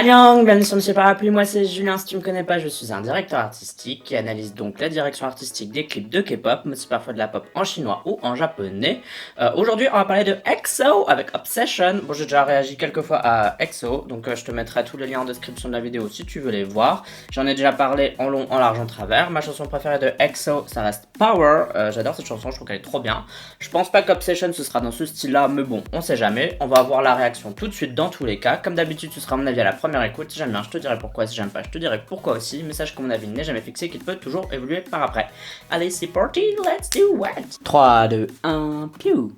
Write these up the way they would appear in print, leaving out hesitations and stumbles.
Annyeong, bienvenue sur Monsieur Parapluie, moi c'est Julien, si tu me connais pas, je suis un directeur artistique qui analyse donc la direction artistique des clips de K-pop, mais aussi parfois de la pop en chinois ou en japonais. Aujourd'hui on va parler de EXO avec Obsession. Bon, j'ai déjà réagi quelques fois à EXO, donc je te mettrai tous les liens en description de la vidéo si tu veux les voir. J'en ai déjà parlé en long, en large, en travers. Ma chanson préférée de EXO, ça reste Power. J'adore cette chanson, je trouve qu'elle est trop bien. Je pense pas qu'Obsession ce sera dans ce style-là, mais bon, on sait jamais. On va avoir la réaction tout de suite dans tous les cas. Comme d'habitude, ce sera mon avis à la première écoute. Si j'aime bien, je te dirai pourquoi. Si j'aime pas, je te dirai pourquoi aussi. Mais sache que mon avis n'est jamais fixé, qu'il peut toujours évoluer par après. Allez, c'est parti, let's do it. 3, 2, 1, piou.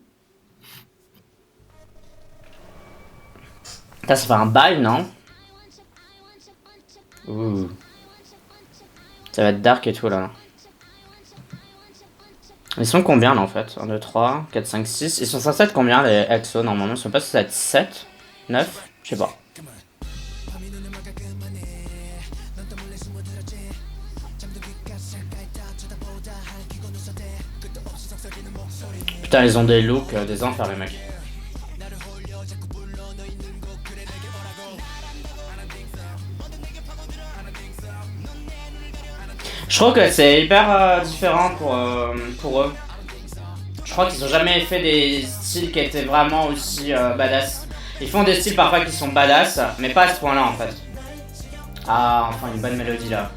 Ça fait un bail, non? Ouh. Ça va être dark et tout là. Ils sont combien là en fait? 1, 2, 3, 4, 5, 6. Ils sont censés être combien les EXO normalement? Ils sont pas censés être 7, 9? Je sais pas. Putain, ils ont des looks des enfers les mecs. Je trouve que c'est hyper différent pour eux. Je crois qu'ils ont jamais fait des styles qui étaient vraiment aussi badass. Ils font des styles parfois qui sont badass, mais pas à ce point là en fait. Ah, enfin une bonne mélodie là.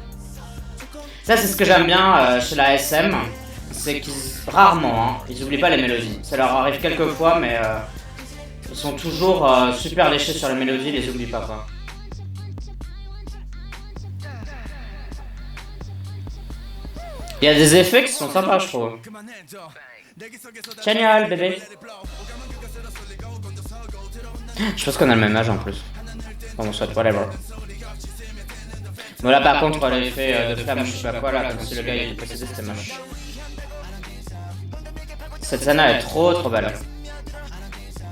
Ça c'est ce que j'aime bien chez la SM. C'est qu'ils, rarement, hein, ils oublient pas les mélodies. Ça leur arrive quelques fois, mais ils sont toujours super léchés sur les mélodies, ils les oublient pas quoi. Il y a des effets qui sont sympas, je trouve. Génial, bébé. Je pense qu'on a le même âge en plus. Bon, soit, whatever. Bon, là par contre, l'effet de flamme, je sais pas quoi, là, comme si le gars il était possédé, c'était moche. Cette scène est trop belle.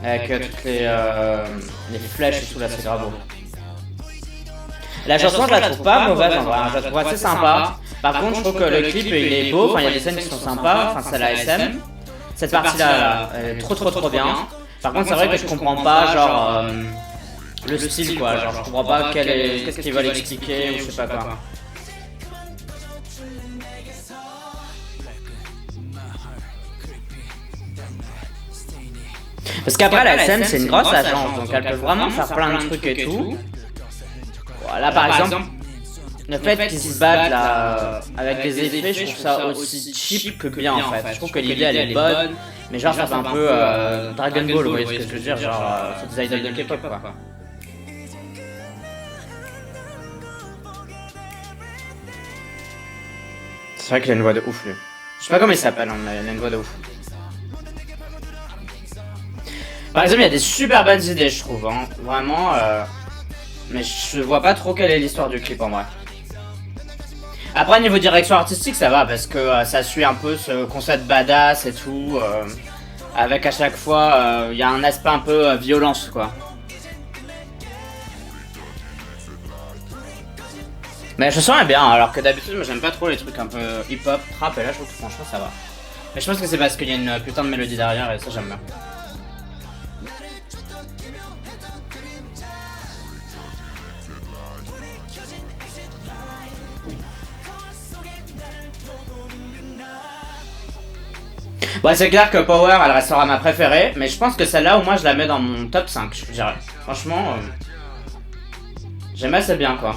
Avec toutes les flèches et tout, là, c'est grave beau. La chanson, je la trouve pas mauvaise en vrai, je la trouve assez sympa. Par contre, je trouve que le clip il est beau, enfin il y a des scènes qui sont sympas, enfin c'est la SM. Cette partie-là, elle est trop bien. Par contre, c'est vrai que je comprends pas, genre, le style quoi, genre je comprends pas qu'est-ce qu'ils veulent expliquer ou je sais pas quoi. Parce qu'après la SM c'est une grosse agence, donc elle peut vraiment faire plein de trucs et tout. Voilà, par exemple, le fait qu'ils se battent là avec des effets, je trouve ça aussi cheap que bien en fait. Je trouve que l'idée elle est bonne, mais genre ça fait un peu Dragon Ball, vous voyez ce que je veux dire, genre c'est des idoles de K-pop quoi. C'est vrai qu'il a une voix de ouf lui. Je sais pas comment il s'appelle, hein, mais il a une voix de ouf. Par exemple, il y a des super bonnes idées, je trouve, hein. Vraiment. Mais je vois pas trop quelle est l'histoire du clip en vrai. Après, niveau direction artistique, ça va parce que ça suit un peu ce concept badass et tout. Avec à chaque fois, il y a un aspect un peu violence quoi. Mais je sens bien, alors que d'habitude, moi j'aime pas trop les trucs un peu hip-hop, trap, et là je trouve que franchement ça va. Mais je pense que c'est parce qu'il y a une putain de mélodie derrière et ça j'aime bien. Ouais, c'est clair que Power elle restera ma préférée, mais je pense que celle-là au moins je la mets dans mon top 5, je dirais. Franchement, j'aime assez bien quoi.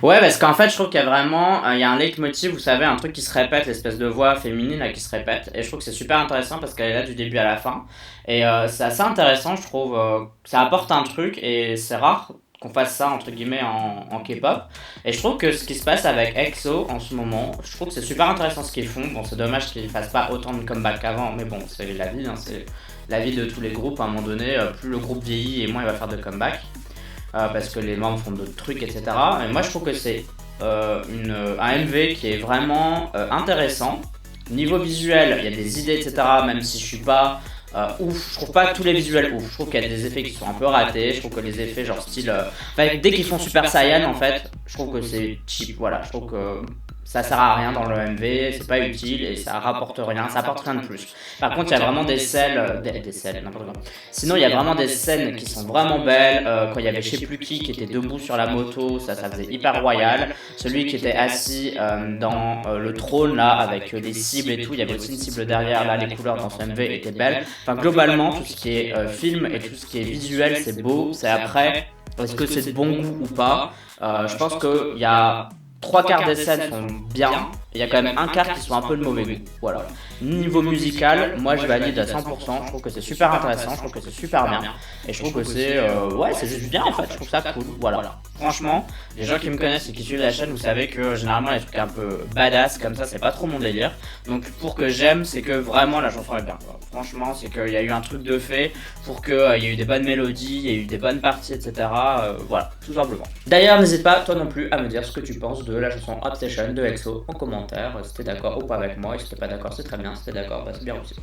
Ouais, parce qu'en fait, je trouve qu'il y a vraiment, il y a un leitmotiv, vous savez, un truc qui se répète, l'espèce de voix féminine là qui se répète, et je trouve que c'est super intéressant parce qu'elle est là du début à la fin, et c'est assez intéressant, je trouve, ça apporte un truc, et c'est rare qu'on fasse ça entre guillemets en K-pop, et je trouve que ce qui se passe avec EXO en ce moment, je trouve que c'est super intéressant ce qu'ils font. Bon, c'est dommage qu'ils fassent pas autant de comeback qu'avant, mais bon, c'est la vie, hein, c'est la vie de tous les groupes. À un moment donné, plus le groupe vieillit et moins il va faire de comeback. Parce que les membres font d'autres trucs, etc. Et moi, je trouve que c'est un MV qui est vraiment intéressant. Niveau visuel, il y a des idées, etc. Même si je suis pas ouf, je trouve pas tous les visuels ouf. Je trouve qu'il y a des effets qui sont un peu ratés. Je trouve que les effets, genre style. Dès qu'ils font Super Saiyan, en fait, je trouve que c'est cheap. Voilà, je trouve que ça sert à rien dans le MV, c'est pas utile et ça rapporte rien, ça apporte rien de plus. Par contre, il y a vraiment des scènes, n'importe quoi. Sinon, il y a vraiment des scènes qui sont vraiment belles. Quand il y avait je sais plus qui était debout sur la moto, ça faisait hyper royal. Celui qui était assis dans le trône là avec les cibles et tout, il y avait aussi une cible derrière là, les couleurs dans ce MV étaient belles. Enfin, globalement, tout ce qui est film et tout ce qui est visuel, c'est beau. C'est après, est-ce que c'est de bon goût ou pas? Je pense qu'il y a 3 quarts des scènes sont bien, il y a quand même un quart qui sont un peu de mauvais goût. Voilà. Niveau musical, moi je valide à 100%, je trouve que c'est super intéressant, je trouve que c'est super bien. Et je trouve que c'est ouais, c'est juste bien en fait, je trouve ça cool. Voilà. Franchement, les gens qui me connaissent et qui suivent la chaîne, vous savez que généralement les trucs un peu badass comme ça, c'est pas trop mon délire. Donc pour que j'aime, c'est que vraiment la chanson est bien. Franchement, c'est qu'il y a eu un truc de fait pour qu'il y ait eu des bonnes mélodies, il y a eu des bonnes parties, etc. Voilà, tout simplement. D'ailleurs, n'hésite pas, toi non plus, à me dire ce que tu penses de la chanson Obsession de EXO en commentaire. Si t'es d'accord ou pas avec moi, et si t'es pas d'accord, c'est très bien. Si t'es d'accord, bah, c'est bien aussi.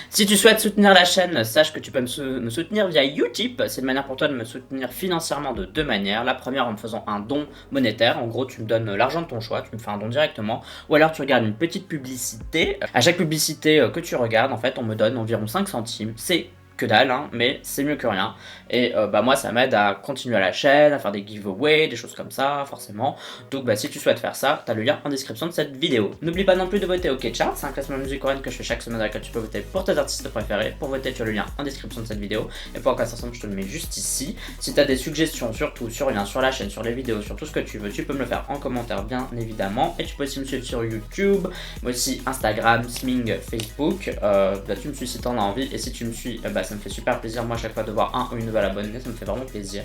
Si tu souhaites soutenir la chaîne, sache que tu peux me soutenir via Utip. C'est une manière pour toi de me soutenir financièrement de 2 manières. La première en me faisant un don monétaire. En gros, tu me donnes l'argent de ton choix, tu me fais un don directement. Ou alors tu regardes une petite publicité. À chaque publicité que tu regardes, en fait, on me donne environ 5 centimes. C'est que dalle, hein, mais c'est mieux que rien. Et bah moi, ça m'aide à continuer à la chaîne, à faire des giveaways, des choses comme ça, forcément. Donc bah si tu souhaites faire ça, t'as le lien en description de cette vidéo. N'oublie pas non plus de voter OK Chart, c'est un classement de musique coréenne que je fais chaque semaine dans lequel tu peux voter pour tes artistes préférés. Pour voter, tu as le lien en description de cette vidéo. Et pour en ensemble, je te le mets juste ici. Si t'as des suggestions, surtout sur lien, sur la chaîne, sur les vidéos, sur tout ce que tu veux, tu peux me le faire en commentaire, bien évidemment. Et tu peux aussi me suivre sur YouTube, mais aussi Instagram, Sming, Facebook. Bah tu me suis si t'en as envie. Et si tu me suis, bah ça me fait super plaisir, moi, à chaque fois de voir un ou une nouvelle abonnée, ça me fait vraiment plaisir.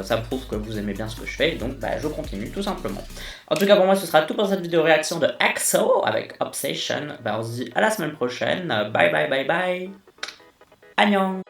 Ça prouve que vous aimez bien ce que je fais, donc bah, je continue tout simplement. En tout cas, pour moi, ce sera tout pour cette vidéo réaction de EXO avec Obsession. Bah, on se dit à la semaine prochaine. Bye bye bye bye. Annyeong.